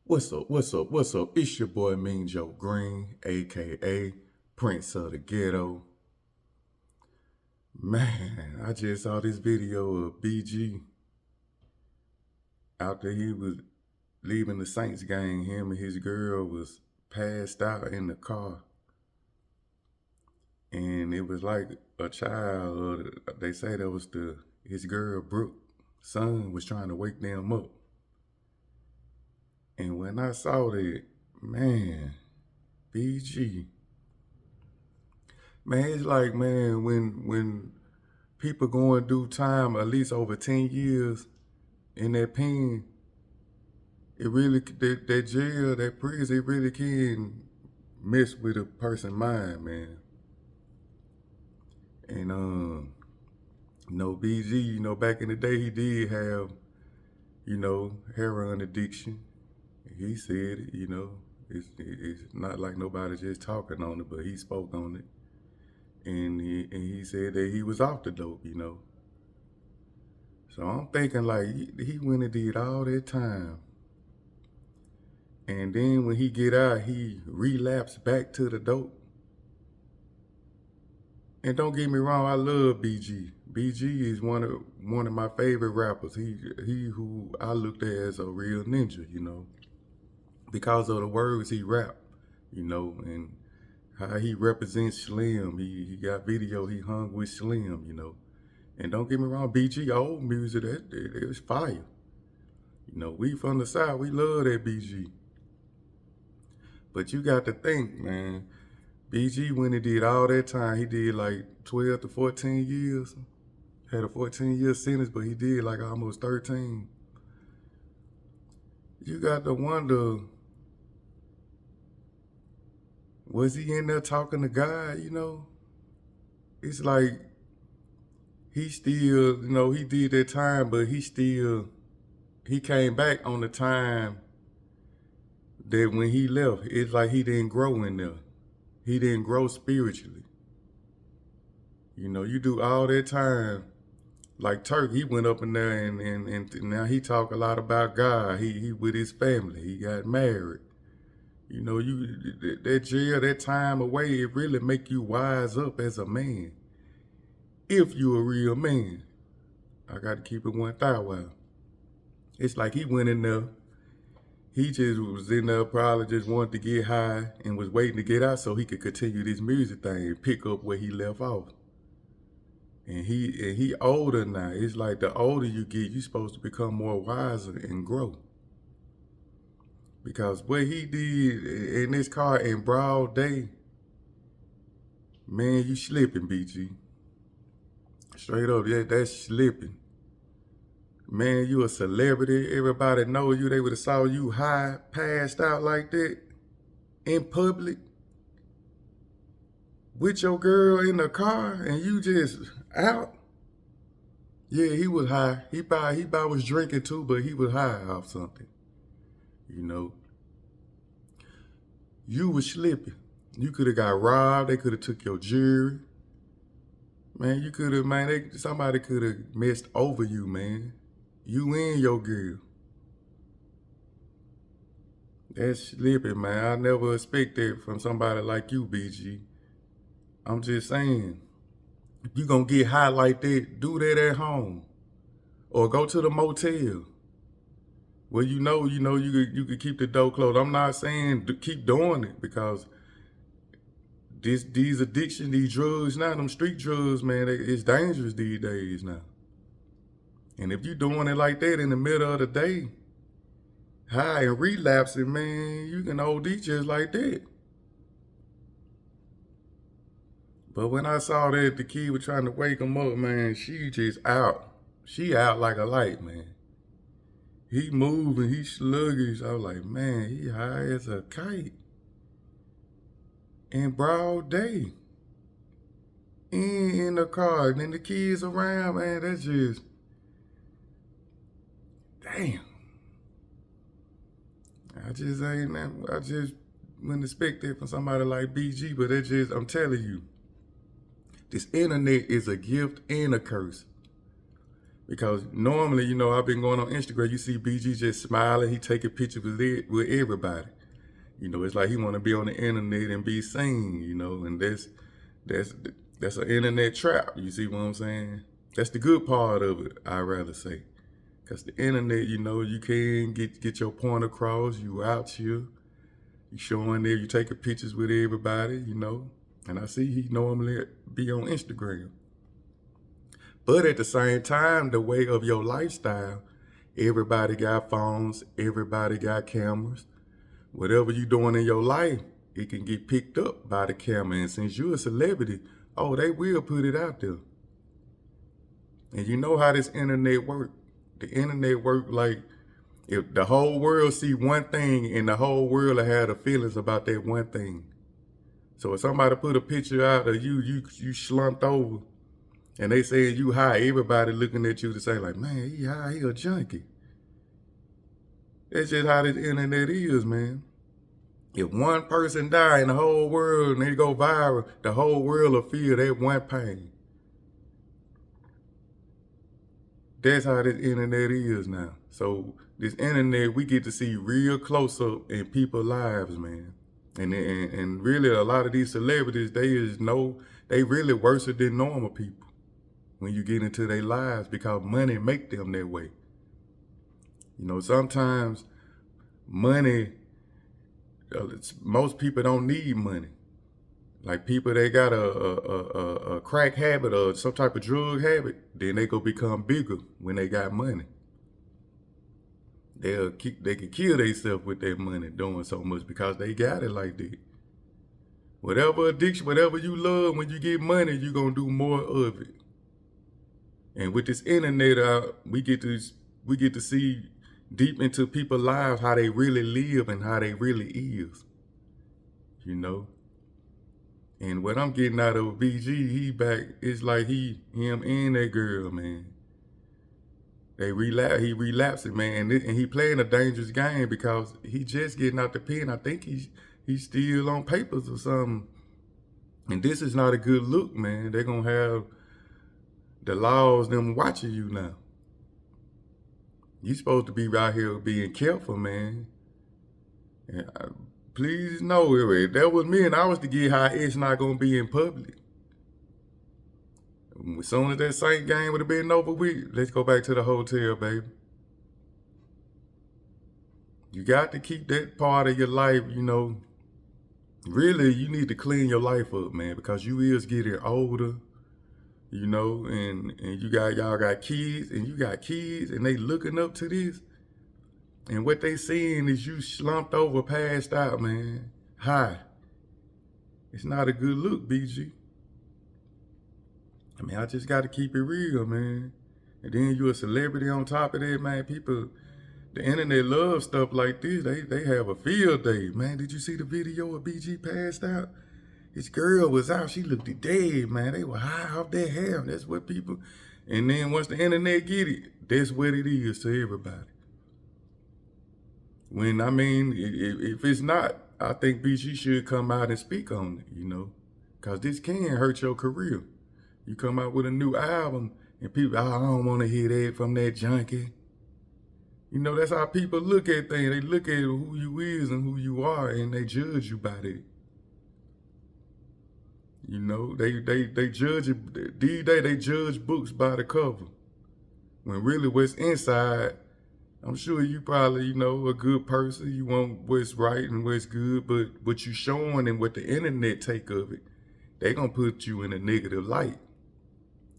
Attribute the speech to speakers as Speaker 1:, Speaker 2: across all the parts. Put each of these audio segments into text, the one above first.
Speaker 1: What's up? What's up? What's up? It's your boy Mean Joe Green, aka Prince of the Ghetto. Man, I just saw this video of BG after he was leaving the Saints game. Him and his girl was passed out in the car, and it was like a child, or they say that was his girl Brooke son was trying to wake them up. And when I saw that, man, BG. Man, it's like, man, when people going do time at least over 10 years in that pen, it really, that jail, that prison, it really can mess with a person's mind, man. And, BG, back in the day, he did have, heroin addiction. He said it, it's not like nobody just talking on it, but he spoke on it. And he said that he was off the dope, So I'm thinking like he went and did all that time. And then when he get out, he relapsed back to the dope. And don't get me wrong, I love BG. BG is one of my favorite rappers. He who I looked at as a real ninja, because of the words he rap, and how he represents Slim. He got video he hung with Slim, And don't get me wrong, BG old music, it was fire. We from the South, we love that BG. But you got to think, man, BG when he did all that time, he did like 12 to 14 years. Had a 14-year sentence, but he did like almost 13. You got to wonder, was he in there talking to God, It's like, he still, he did that time, but he came back on the time that when he left, it's like he didn't grow in there. He didn't grow spiritually. You do all that time, like Turk, he went up in there and now he talk a lot about God. He with his family, he got married. That jail, that time away, it really make you wise up as a man. If you a real man. I got to keep it 1,000. It's like he went in there. He just was in there, probably just wanted to get high and was waiting to get out so he could continue this music thing and pick up where he left off. And he older now. It's like the older you get, you're supposed to become more wiser and grow. Because what he did in this car in broad day, man, you slipping, BG. Straight up, yeah, that's slipping. Man, you a celebrity. Everybody know you. They would have saw you high, passed out like that in public with your girl in the car and you just out. Yeah, he was high. He probably was drinking too, but he was high off something. You was slipping. You could have got robbed. They could have took your jewelry. Man, you could have, somebody could have messed over you, man. You and your girl. That's slipping, man. I never expect that from somebody like you, BG. I'm just saying, if you gonna get high like that, do that at home. Or go to the motel. Well, you could keep the door closed. I'm not saying to keep doing it because these addictions, these drugs now, them street drugs, man, it's dangerous these days now. And if you doing it like that in the middle of the day, high and relapsing, man, you can OD just like that. But when I saw that the kid was trying to wake him up, man, she just out. She out like a light, man. He moving, he sluggish. I was like, man, he high as a kite. In broad day. In the car, and then the kids around, man, that's just, damn. I just wouldn't expect that from somebody like BG, but I'm telling you, this internet is a gift and a curse. Because normally, you know, I've been going on Instagram, you see BG just smiling, he taking pictures with everybody. You know, it's like he want to be on the internet and be seen, you know, and that's that's an internet trap. You see what I'm saying? That's the good part of it, I'd rather say. Because the internet, you know, you can get your point across, you out here, you showing there, you taking pictures with everybody, you know. And I see he normally be on Instagram. But at the same time, the way of your lifestyle, everybody got phones, everybody got cameras. Whatever you doing in your life, it can get picked up by the camera. And since you're a celebrity, oh, they will put it out there. And you know how this internet work. The internet work like if the whole world see one thing and the whole world will have the feelings about that one thing. So if somebody put a picture out of you slumped over, and they saying you high, everybody looking at you to say like, man, he high, he a junkie. That's just how this internet is, man. If one person die in the whole world and they go viral, the whole world will feel that one pain. That's how this internet is now. So this internet, we get to see real close up in people's lives, man. And really a lot of these celebrities, they really worse than normal people when you get into their lives because money make them that way. You know, sometimes money, most people don't need money. Like people that got a crack habit or some type of drug habit, then they go become bigger when they got money. They can kill themselves with their money doing so much because they got it like that. Whatever addiction, whatever you love, when you get money, you're gonna do more of it. And with this internet, we get to see deep into people's lives how they really live and how they really is. You know. And what I'm getting out of BG, he back. It's like him and that girl, man. He relapsing, man, and he playing a dangerous game because he just getting out the pen. I think he's still on papers or something. And this is not a good look, man. They're gonna have the laws them watching you now. You supposed to be right here being careful, man. And please know, if that was me and I was to get high, it's not gonna be in public. As soon as that Saint game would have been over with, let's go back to the hotel, baby. You got to keep that part of your life, you know. Really, you need to clean your life up, man, because you is getting older, you know, and y'all got kids, and they looking up to this. And what they seeing is you slumped over, passed out, man, high. It's not a good look, BG. I mean, I just got to keep it real, man. And then you a celebrity on top of that, man. People, the internet love stuff like this. They have a field day, man. Did you see the video of BG passed out? His girl was out. She looked dead, man. They were high off their hair. That's what people. And then once the internet get it, that's what it is to everybody. When, I mean, if it's not, I think BG should come out and speak on it, you know. Because this can hurt your career. You come out with a new album and people, I don't want to hear that from that junkie. You know, that's how people look at things. They look at who you is and who you are and they judge you by that. You know, they judge it. These days they judge books by the cover. When really what's inside, I'm sure you probably, you know, a good person. You want what's right and what's good, but what you showing and what the internet take of it, they gonna put you in a negative light,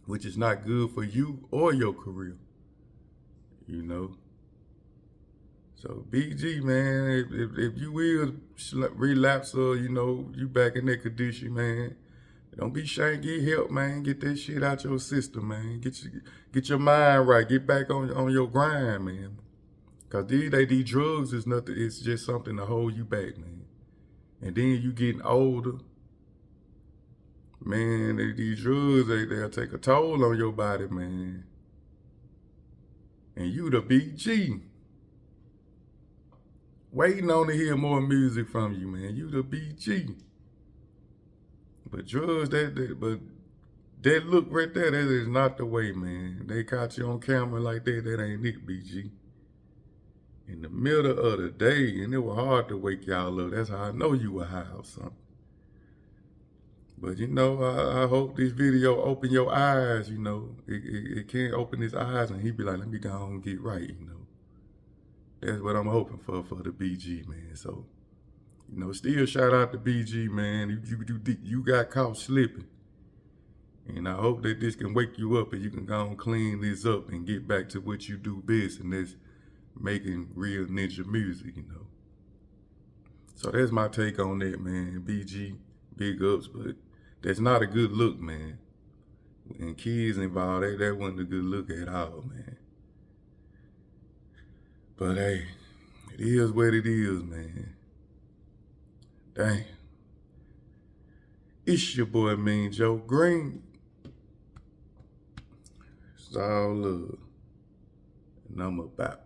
Speaker 1: which is not good for you or your career, you know. So BG, man, if you will relapse or, you know, you back in that condition, man, don't be ashamed, get help, man. Get that shit out your system, man. Get your mind right. Get back on your grind, man. Cause these drugs is nothing, it's just something to hold you back, man. And then you getting older. Man, these drugs, they'll take a toll on your body, man. And you the BG. Waiting on to hear more music from you, man. You the BG. But drugs, but That look right there, that is not the way, man. They caught you on camera like that, that ain't it, BG. In the middle of the day, and it was hard to wake y'all up. That's how I know you were high or something. But you know, I hope this video open your eyes, you know. It can't open his eyes and he be like, let me go on and get right, you know. That's what I'm hoping for the BG, man. So, you know, still shout out to BG, man. You got caught slipping. And I hope that this can wake you up and you can go and clean this up and get back to what you do best, and that's making real ninja music, you know. So that's my take on that, man. BG, big ups, but that's not a good look, man. And kids involved, that wasn't a good look at all, man. But hey, it is what it is, man. Dang. It's your boy, Mean Joe Green. It's all love. And I'm about